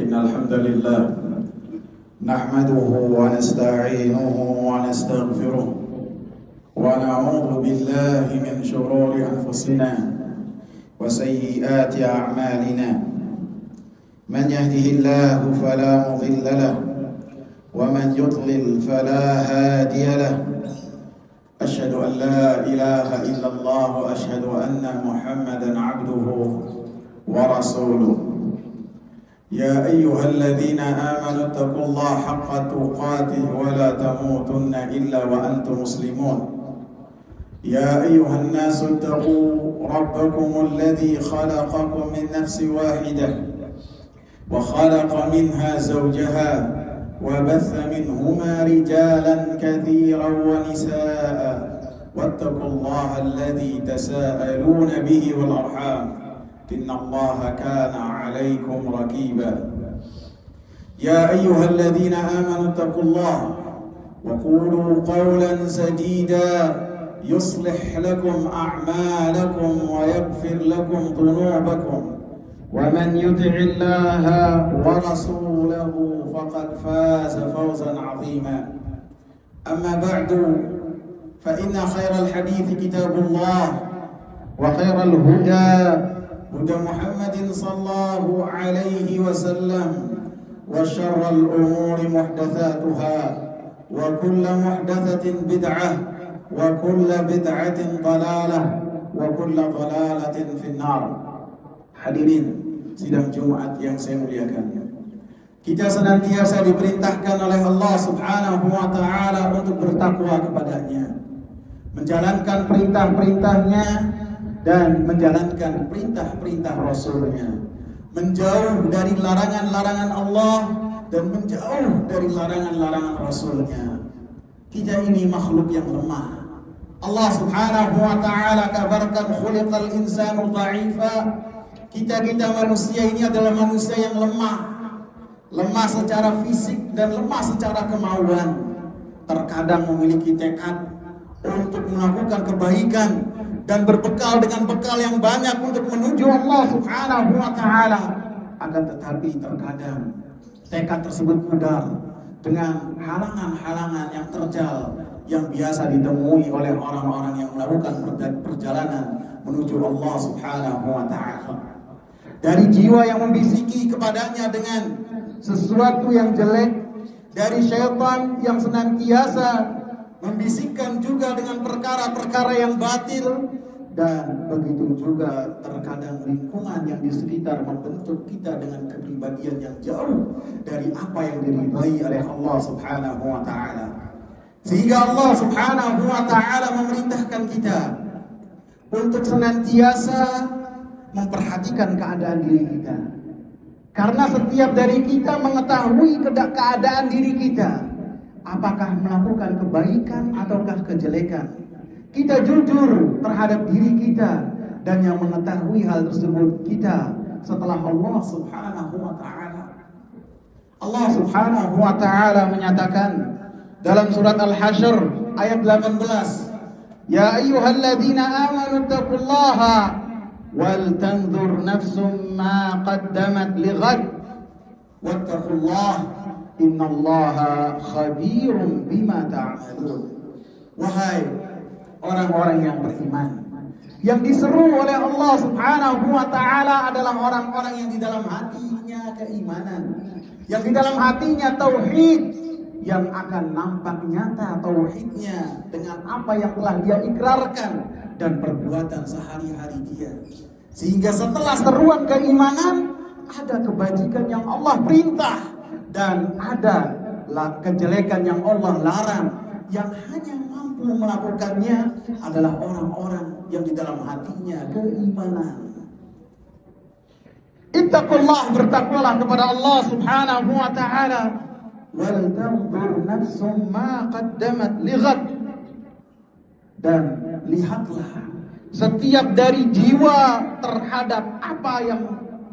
إن الحمد لله نحمده ونستعينه ونستغفره ونعوذ بالله من شرور أنفسنا وسيئات أعمالنا. من يهده الله فلا مضل له ومن يضلل فلا هادي له. أشهد أن لا إله إلا الله وأشهد أن محمدا عبده ورسوله. يا أيها الذين آمنوا اتقوا الله حق تقاته ولا تموتن إلا وأنتم مسلمون. يا أيها الناس اتقوا ربكم الذي خلقكم من نفس واحدة وخلق منها زوجها وبث منهما رجالا كثيرا ونساء واتقوا الله الذي تساءلون به والأرحام إن الله كان عليكم رقيبا. يا أيها الذين آمنوا اتقوا الله وقولوا قولا سديدا يصلح لكم أعمالكم ويغفر لكم ذنوبكم ومن يطع الله ورسوله فقد فاز فوزا عظيما. أما بعد فإن خير الحديث كتاب الله وخير الهدى هدى محمد صلى الله عليه وسلم وشر الأمور محدثاتها وكل محدثة بدعة وكل بدعة ضلالة وكل ضلالة في النار. Hadirin sidang Jumat yang saya muliakan, kita senantiasa diperintahkan oleh Allah Subhanahu wa Ta'ala untuk bertakwa kepadanya, menjalankan perintah-perintahnya dan menjalankan perintah-perintah Rasulnya, menjauh dari larangan-larangan Allah dan menjauh dari larangan-larangan Rasulnya. Kita ini makhluk yang lemah. Allah Subhanahu wa Ta'ala kabarkan khuliqal insanu dha'ifa. Kita manusia ini adalah manusia yang lemah. Lemah secara fisik dan lemah secara kemauan. Terkadang memiliki tekad untuk melakukan kebaikan dan berbekal dengan bekal yang banyak untuk menuju Allah Subhanahu wa Ta'ala. Akan tetapi terkadang tekad tersebut pudar dengan halangan-halangan yang terjal yang biasa ditemui oleh orang-orang yang melakukan perjalanan menuju Allah Subhanahu wa Ta'ala. Dari jiwa yang membisiki kepadanya dengan sesuatu yang jelek, dari syaitan yang senantiasa membisikkan juga dengan perkara-perkara yang batil, dan begitu juga terkadang lingkungan yang di sekitar membentuk kita dengan kepribadian yang jauh dari apa yang diridhai oleh Allah Subhanahu wa Ta'ala. Sehingga Allah Subhanahu wa Ta'ala memerintahkan kita untuk senantiasa memperhatikan keadaan diri kita. Karena setiap dari kita mengetahui keadaan diri kita, apakah melakukan kebaikan ataukah kejelekan. Kita jujur terhadap diri kita, dan yang mengetahui hal tersebut kita setelah Allah Subhanahu wa Ta'ala. Allah Subhanahu wa Ta'ala menyatakan dalam surat Al-Hasyr ayat 18, Ya ayyuhalladzina amanu taqullaha wal tanzur nafsum ma qaddamat lighad wattaqullaha innallaha khabirum bima ta'malun. Wahai orang-orang yang beriman, yang diseru oleh Allah Subhanahu wa Ta'ala adalah orang-orang yang di dalam hatinya keimanan, yang di dalam hatinya tauhid, yang akan nampak nyata tauhidnya dengan apa yang telah dia ikrarkan dan perbuatan sehari-hari dia. Sehingga setelah seruan keimanan ada kebajikan yang Allah perintah dan ada kejelekan yang Allah larang. Yang hanya mampu melakukannya adalah orang-orang yang di dalam hatinya keimanan. Ittaqullah, bertakwalah kepada Allah Subhanahu wa Ta'ala. Wal tanzur nafsum ma qaddamat lighad, dan lihatlah setiap dari jiwa terhadap apa yang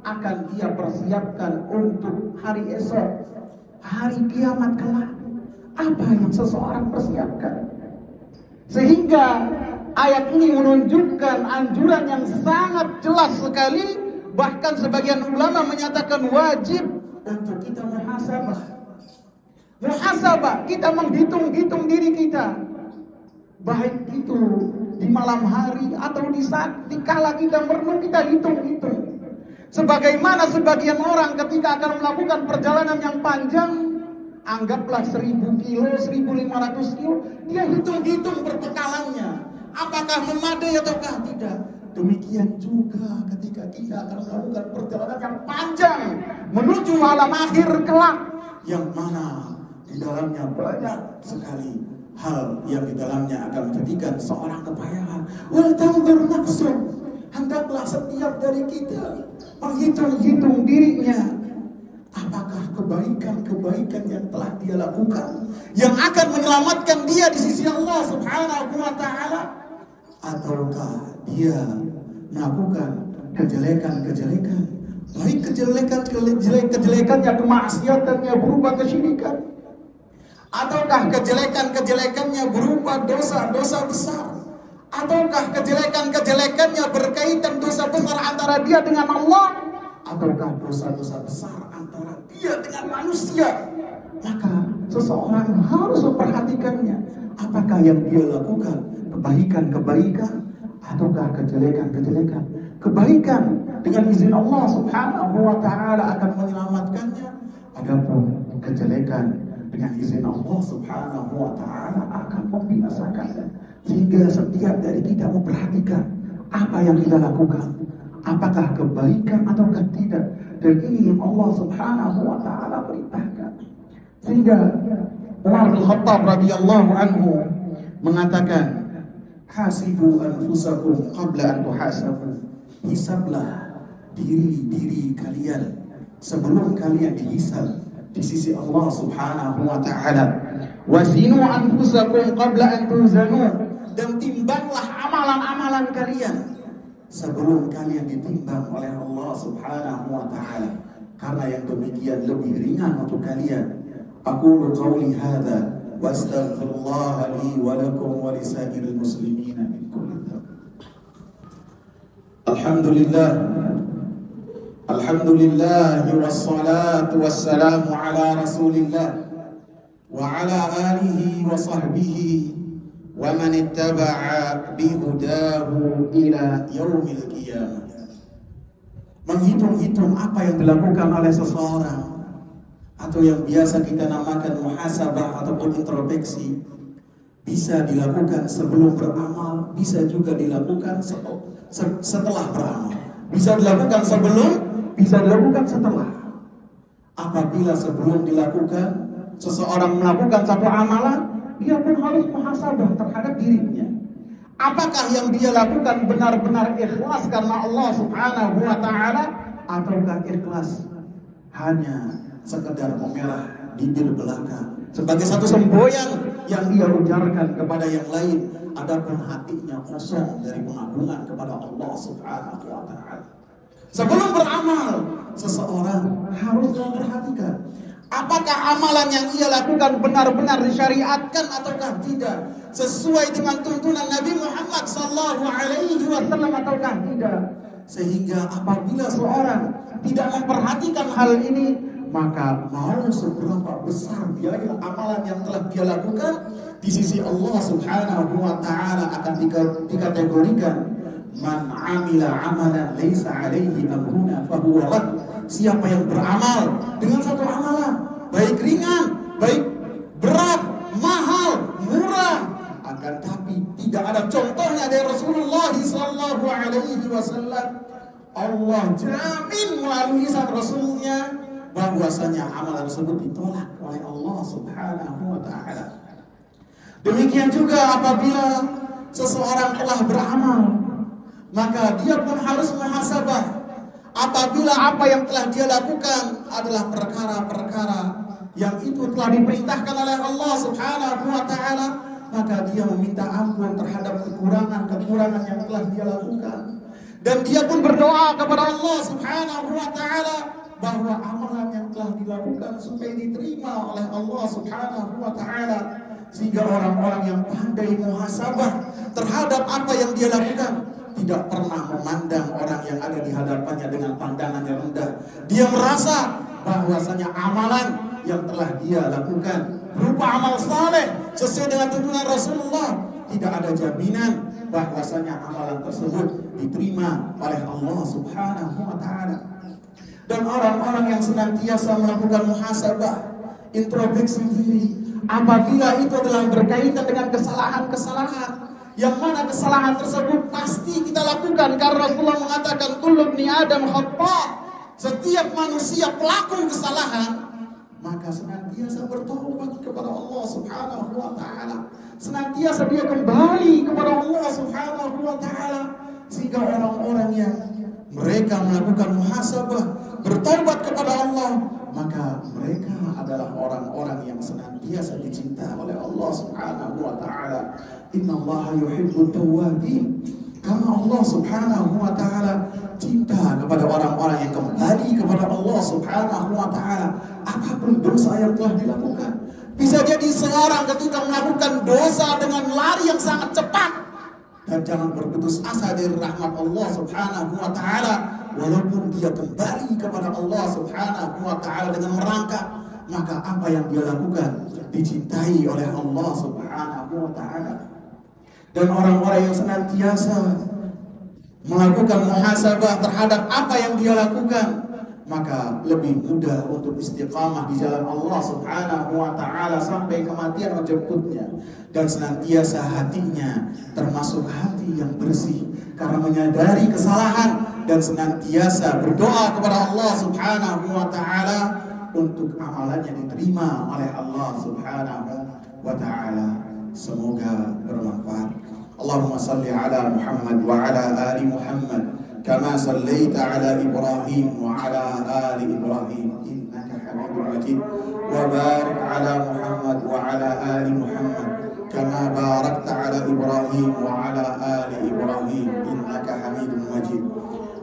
akan dia persiapkan untuk hari esok, hari kiamat kelak. Apa yang seseorang persiapkan. Sehingga ayat ini menunjukkan anjuran yang sangat jelas sekali. Bahkan sebagian ulama menyatakan wajib untuk kita muhasabah. Muhasabah, kita menghitung-hitung diri kita. Baik itu di malam hari atau di saat dikala kita merenung, kita hitung-hitung. Sebagaimana sebagian orang ketika akan melakukan perjalanan yang panjang, anggaplah 1000 kilo, 1500 kilo, dia hitung-hitung perbekalannya. Apakah memadai ataukah tidak? Demikian juga ketika kita akan melakukan perjalanan yang panjang menuju alam akhir kelak, yang mana di dalamnya banyak sekali hal yang di dalamnya akan menjadikan seorang kepayahan. Wal tanzur nafsun, hendaklah setiap dari kita menghitung-hitung dirinya. Apakah kebaikan-kebaikan yang telah dia lakukan yang akan menyelamatkan dia di sisi Allah Subhanahu wa taala, ataukah dia melakukan kejelekan-kejelekan, baik kejelekannya kemaksiatannya berupa kesyirikan, ataukah kejelekannya berupa dosa-dosa besar, ataukah kejelekannya berkaitan dosa besar antara dia dengan Allah, ataukah dosa-dosa besar antara dia dengan manusia. Maka seseorang harus memperhatikannya. Apakah yang dia lakukan kebaikan-kebaikan ataukah kejelekan-kejelekan. Kebaikan dengan izin Allah Subhanahu wa taala akan menyelamatkannya, adapun kejelekan dengan izin Allah Subhanahu wa taala akan membinasakannya. Sehingga setiap dari kita memperhatikan apa yang kita lakukan, apakah kebaikan ataukah tidak, dan ini yang Allah Subhanahu wa taala perintahkan. Sehingga Umar bin Khattab radhiyallahu anhu mengatakan, hasibu anfusakum qabla an tuhasabu. Hisablah diri-diri kalian sebelum kalian dihisab di sisi Allah Subhanahu wa taala. Wazinu anfusakum qabla an tuzanu. Dan timbanglah amalan-amalan kalian sebelum kalian ditimbang oleh Allah Subhanahu wa taala, karena yang demikian lebih ringan untuk kalian. Aqulu qawli hadza wa astaghfirullah li wa lakum wa lisairil muslimin min kulli dhanb. Alhamdulillah wassalatu wassalamu ala Rasulillah wa ala alihi wa sahbihi wa man ittaba'a bihudahu ila yaumil qiyamah. Menghitung-hitung apa yang dilakukan oleh seseorang, atau yang biasa kita namakan muhasabah ataupun introspeksi, bisa dilakukan sebelum beramal, bisa juga dilakukan setelah beramal. Bisa dilakukan sebelum, bisa dilakukan setelah. Apabila sebelum dilakukan, seseorang melakukan satu amalan, dia pun harus muhasabah terhadap dirinya. Apakah yang dia lakukan benar-benar ikhlas karena Allah Subhanahu wa taala, ataukah ikhlas hanya sekedar memerah bibir belaka sebagai satu semboyan yang dia ujarkan kepada yang lain, adapun hatinya kosong dari pengagungan kepada Allah Subhanahu wa taala. Sebelum beramal, seseorang harus memperhatikan apakah amalan yang ia lakukan benar-benar disyariatkan ataukah tidak, sesuai dengan tuntunan Nabi Muhammad sallallahu alaihi wasallam ataukah tidak. Sehingga apabila seorang tidak memperhatikan hal ini, maka mau seberapa besar biaya amalan yang telah dia lakukan, di sisi Allah Subhanahu wa taala akan dikategorikan man amila amalan laisa alaihi amruna fahuwa rad. Siapa yang beramal dengan satu amalan, baik ringan, baik berat, mahal, murah, akan tapi tidak ada contohnya dari Rasulullah sallallahu alaihi wasallam, Allah jamin melalui lisan Rasulnya bahwasanya amalan tersebut ditolak oleh Allah Subhanahu wa taala. Demikian juga apabila seseorang telah beramal, maka dia pun harus muhasabah. Apabila apa yang telah dia lakukan adalah perkara-perkara yang itu telah diperintahkan oleh Allah Subhanahu wa taala, maka dia meminta ampun terhadap kekurangan-kekurangan yang telah dia lakukan. Dan dia pun berdoa kepada Allah Subhanahu wa taala bahwa amalan yang telah dilakukan supaya diterima oleh Allah Subhanahu wa taala. Sehingga orang-orang yang pandai muhasabah terhadap apa yang dia lakukan tidak pernah memandang orang yang ada di hadapannya dengan pandangan yang rendah. Dia merasa bahwasanya amalan yang telah dia lakukan berupa amal saleh sesuai dengan tuntunan Rasulullah, tidak ada jaminan bahwasanya amalan tersebut diterima oleh Allah Subhanahu wa taala. Dan orang-orang yang senantiasa melakukan muhasabah, introspeksi diri, apabila itu adalah berkaitan dengan kesalahan-kesalahan, yang mana kesalahan tersebut pasti kita lakukan karena Rasulullah mengatakan kullu ibni Adam khata', setiap manusia pelaku kesalahan, maka senantiasa bertobat kepada Allah Subhanahu wa taala, senantiasa dia kembali kepada Allah Subhanahu wa taala, sehingga orang-orang yang mereka melakukan muhasabah, bertobat kepada Allah, maka mereka adalah orang-orang yang senantiasa dicinta oleh Allah Subhanahu wa taala. Innallaha yuhibbut tawwabin. Karena Allah Subhanahu wa taala cinta kepada orang-orang yang kembali kepada Allah Subhanahu wa taala apapun dosa yang telah dilakukan. Bisa jadi seorang ketika melakukan dosa dengan lari yang sangat cepat, dan jangan berputus asa dari rahmat Allah Subhanahu wa taala, walaupun dia kembali kepada Allah Subhanahu wa taala dengan merangkak, maka apa yang dia lakukan dicintai oleh Allah Subhanahu wa taala. Dan orang-orang yang senantiasa melakukan muhasabah terhadap apa yang dia lakukan, maka lebih mudah untuk istiqamah di jalan Allah Subhanahu wa taala sampai kematian menjemputnya. Dan senantiasa hatinya termasuk hati yang bersih karena menyadari kesalahan, dan senantiasa berdoa kepada Allah Subhanahu wa taala untuk amalannya diterima oleh Allah Subhanahu wa taala. Semoga bermanfaat. Allahumma salli ala Muhammad wa ala ali Muhammad kama sallaita ala Ibrahim wa ala ali Ibrahim innaka Hamidum Majid, wa barik ala Muhammad wa ala ali Muhammad kama barakta ala Ibrahim wa ala ali Ibrahim innaka Hamidum Majid.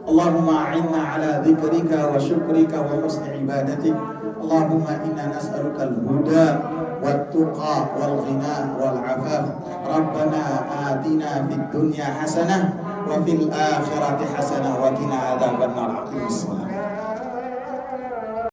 Allahumma a'inna ala dzikrika wa syukrika wa husni ibadatik. Allahumma inna nas'aluka al-huda والتقى والغنى والعفاف. ربنا آتنا في الدنيا حسنة وفي الآخرة حسنة وقنا عذاب النار. أقم الصلاة.